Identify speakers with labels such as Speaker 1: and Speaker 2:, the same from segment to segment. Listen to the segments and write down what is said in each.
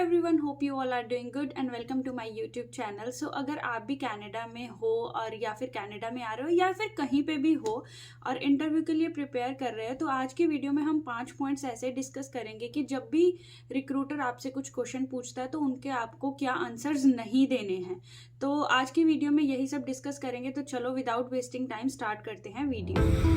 Speaker 1: Everyone, hope you all are doing good and welcome to my YouTube channel. So अगर आप भी Canada में हो और या फिर कनाडा में आ रहे हो या फिर कहीं पे भी हो और इंटरव्यू के लिए प्रिपेयर कर रहे हो, तो आज की वीडियो में हम 5 पॉइंट्स ऐसे डिस्कस करेंगे कि जब भी रिक्रूटर आपसे कुछ क्वेश्चन पूछता है तो उनके आपको क्या आंसर्स नहीं देने हैं। तो आज की वीडियो में यही सब डिस्कस करेंगे। तो चलो विदाउट वेस्टिंग टाइम स्टार्ट करते हैं video.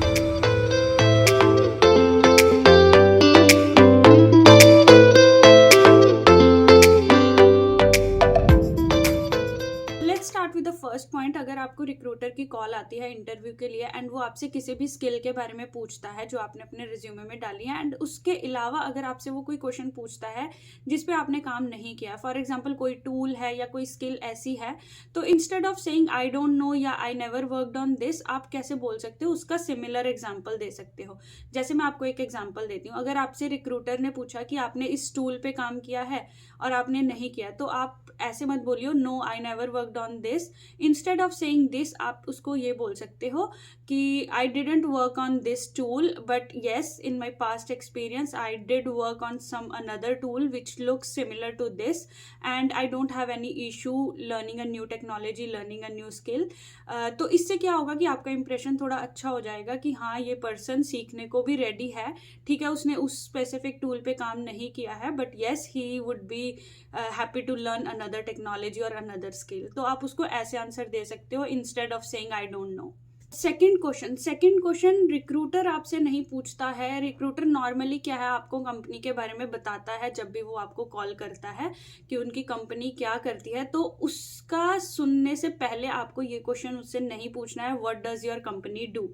Speaker 1: Let's start with the first point. अगर आपको रिक्रूटर की कॉल आती है इंटरव्यू के लिए एंड वो आपसे किसी भी स्किल के बारे में पूछता है जो आपने अपने रिज्यूमे में डाली है, एंड उसके अलावा अगर आपसे वो कोई क्वेश्चन पूछता है जिस पे आपने काम नहीं किया, फॉर एग्जांपल कोई टूल है या कोई स्किल ऐसी है, तो instead of saying I don't know या I never worked on this, आप कैसे बोल सकते हो, उसका सिमिलर एग्जाम्पल दे सकते हो। जैसे मैं आपको एक एग्जाम्पल देती हूँ। अगर आपसे रिक्रूटर ने पूछा कि आपने इस टूल पे काम किया है और आपने नहीं किया, तो आप ऐसे मत बोलियो no I never worked on this. Instead of saying this आप उसको ये बोल सकते हो कि I didn't work on this tool but yes in my past experience I did work on some another tool which looks similar to this and I don't have any issue learning a new technology, learning a new skill. तो इससे क्या होगा कि आपका impression थोड़ा अच्छा हो जाएगा कि हाँ, ये पर्सन सीखने को भी रेडी है। ठीक है, उसने उस स्पेसिफिक टूल पे काम नहीं किया है but yes he would be happy to learn another technology और अनदर स्किल। तो आप उसको ऐसे आंसर दे सकते हो instead of saying I don't know. Second question recruiter आपसे नहीं पूछता है। रिक्रूटर नॉर्मली क्या है, आपको कंपनी के बारे में बताता है जब भी वो आपको कॉल करता है कि उनकी कंपनी क्या करती है। तो उसका सुनने से पहले आपको ये क्वेश्चन उससे नहीं पूछना है what does your company do.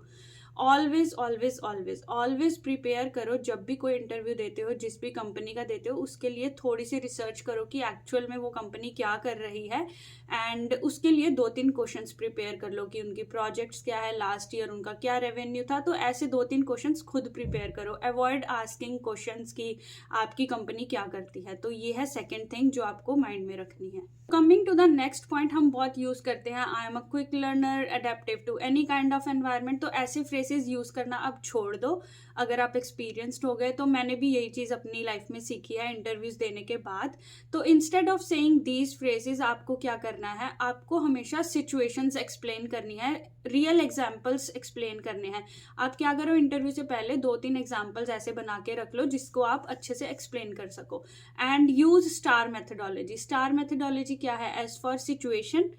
Speaker 1: Always always always always prepare करो। जब भी कोई इंटरव्यू देते हो, जिस भी कंपनी का देते हो, उसके लिए थोड़ी सी रिसर्च करो कि एक्चुअल में वो कंपनी क्या कर रही है, एंड उसके लिए 2-3 क्वेश्चंस प्रिपेयर कर लो कि उनकी प्रोजेक्ट्स क्या है, लास्ट ईयर उनका क्या रेवेन्यू था। तो ऐसे 2-3 क्वेश्चंस खुद प्रिपेयर करो। अवॉइड आस्किंग क्वेश्चंस कि आपकी कंपनी क्या करती है। तो ये है सेकेंड थिंग जो आपको माइंड में रखनी है। Coming to the next point, हम बहुत यूज करते हैं I am a quick learner, adaptive to any kind of environment. तो ऐसे फ्रेजेस यूज करना अब छोड़ दो। अगर आप एक्सपीरियंस्ड हो गए, तो मैंने भी यही चीज अपनी लाइफ में सीखी है इंटरव्यूज देने के बाद। तो instead of saying these phrases आपको क्या करना है, आपको हमेशा सिचुएशंस एक्सप्लेन करनी है, रियल एग्जाम्पल्स एक्सप्लेन करने हैं। आप क्या करो, इंटरव्यू से पहले 2-3 एग्जाम्पल्स ऐसे बना के रख लो जिसको आप अच्छे से एक्सप्लेन कर सको। And use star methodology. Star methodology क्या है, S for situation,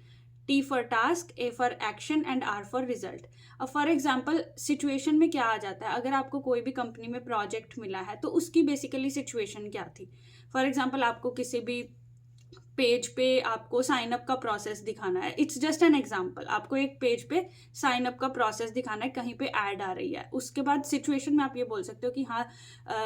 Speaker 1: T for task, A for action and R for result. अब फॉर एग्जाम्पल सिचुएशन में क्या आ जाता है, अगर आपको कोई भी कंपनी में प्रोजेक्ट मिला है तो उसकी बेसिकली सिचुएशन क्या थी। फॉर एग्जाम्पल आपको किसी भी पेज पे आपको साइन अप का प्रोसेस दिखाना है। It's just an example. आपको एक पेज पे साइन अप का प्रोसेस दिखाना है, कहीं पे ऐड आ रही है। उसके बाद सिचुएशन में आप ये बोल सकते हो कि हाँ,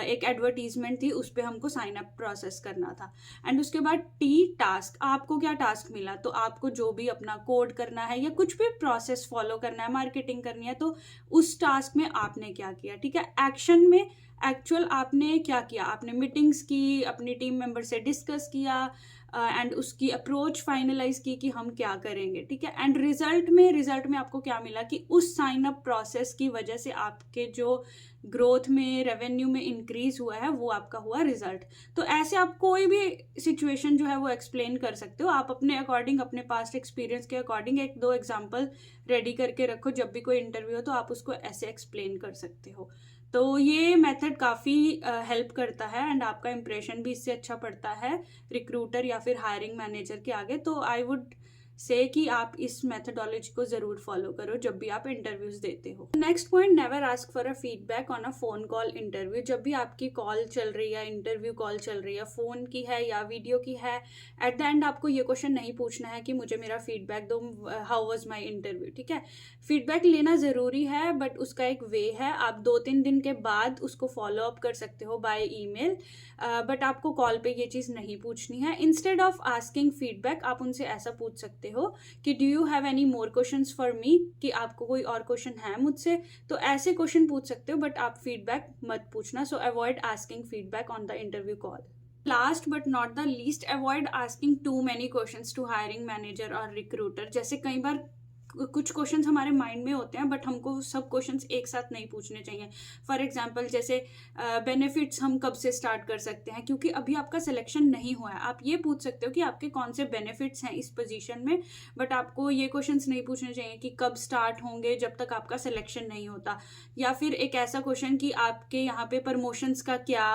Speaker 1: एक एडवर्टीजमेंट थी, उस पर हमको साइन अप प्रोसेस करना था। एंड उसके बाद टी टास्क, आपको क्या टास्क मिला, तो आपको जो भी अपना कोड करना है या कुछ भी प्रोसेस फॉलो करना है, मार्केटिंग करनी है, तो उस टास्क में आपने क्या किया। ठीक है, एक्शन में एक्चुअल आपने क्या किया, आपने मीटिंग्स की, अपनी टीम मेंबर से डिस्कस किया एंड उसकी अप्रोच फाइनलाइज की कि हम क्या करेंगे। ठीक है, एंड रिजल्ट में आपको क्या मिला कि उस साइन अप प्रोसेस की वजह से आपके जो ग्रोथ में, रेवेन्यू में इंक्रीज हुआ है, वो आपका हुआ रिजल्ट। तो ऐसे आप कोई भी सिचुएशन जो है वो एक्सप्लेन कर सकते हो। आप अपने अकॉर्डिंग, अपने पास्ट एक्सपीरियंस के अकॉर्डिंग 1-2 एग्जाम्पल रेडी करके रखो। जब भी कोई इंटरव्यू हो तो आप उसको ऐसे एक्सप्लेन कर सकते हो। तो ये मेथड काफ़ी हेल्प करता है एंड आपका इंप्रेशन भी इससे अच्छा पड़ता है रिक्रूटर या फिर हायरिंग मैनेजर के आगे। तो आई वुड से कि आप इस मेथडोलॉजी को जरूर फॉलो करो जब भी आप इंटरव्यूज देते हो। Next point, never ask for a feedback on a phone call interview. जब भी आपकी कॉल चल रही है, इंटरव्यू कॉल चल रही है, फोन की है या वीडियो की है, एट द एंड आपको ये क्वेश्चन नहीं पूछना है कि मुझे मेरा फीडबैक दो, हाउ वाज माय इंटरव्यू। ठीक है, फीडबैक लेना जरूरी है बट उसका एक वे है। आप 2-3 दिन के बाद उसको फॉलो अप कर सकते हो बाय ईमेल, बट आपको कॉल पे ये चीज़ नहीं पूछनी है। इंस्टेड ऑफ आस्किंग फीडबैक आप उनसे ऐसा पूछ सकते हो कि do you have any more questions for me, कि आपको कोई और क्वेश्चन है मुझसे। तो ऐसे क्वेश्चन पूछ सकते हो बट आप फीडबैक मत पूछना। So avoid asking feedback on the interview call. Last but not the least, avoid asking too many questions to hiring manager और रिक्रूटर। जैसे कई बार कुछ क्वेश्चंस हमारे माइंड में होते हैं, बट हमको सब क्वेश्चंस एक साथ नहीं पूछने चाहिए। फॉर एग्जांपल जैसे बेनिफिट्स हम कब से स्टार्ट कर सकते हैं, क्योंकि अभी आपका सिलेक्शन नहीं हुआ है। आप ये पूछ सकते हो कि आपके कौन से बेनिफिट्स हैं इस पोजीशन में, बट आपको ये क्वेश्चंस नहीं पूछने चाहिए कि कब स्टार्ट होंगे जब तक आपका सिलेक्शन नहीं होता। या फिर एक ऐसा क्वेश्चन कि आपके यहाँ पे प्रमोशंस का क्या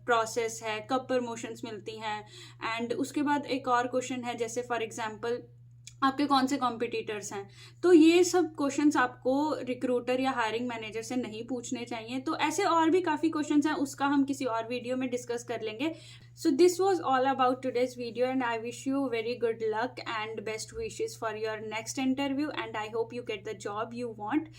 Speaker 1: प्रोसेस है, कब प्रमोशंस मिलती हैं। एंड उसके बाद एक और क्वेश्चन है जैसे फॉर एग्जांपल आपके कौन से कॉम्पिटिटर्स हैं। तो ये सब क्वेश्चंस आपको रिक्रूटर या हायरिंग मैनेजर से नहीं पूछने चाहिए। तो ऐसे और भी काफ़ी क्वेश्चंस हैं, उसका हम किसी और वीडियो में डिस्कस कर लेंगे। So this was all about today's video and I wish you very good luck and best wishes for your next interview and I hope you get the job you want.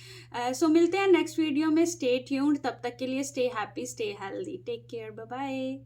Speaker 1: So मिलते हैं next video में। Stay tuned, तब तक के लिए stay happy, stay healthy, take care, bye bye.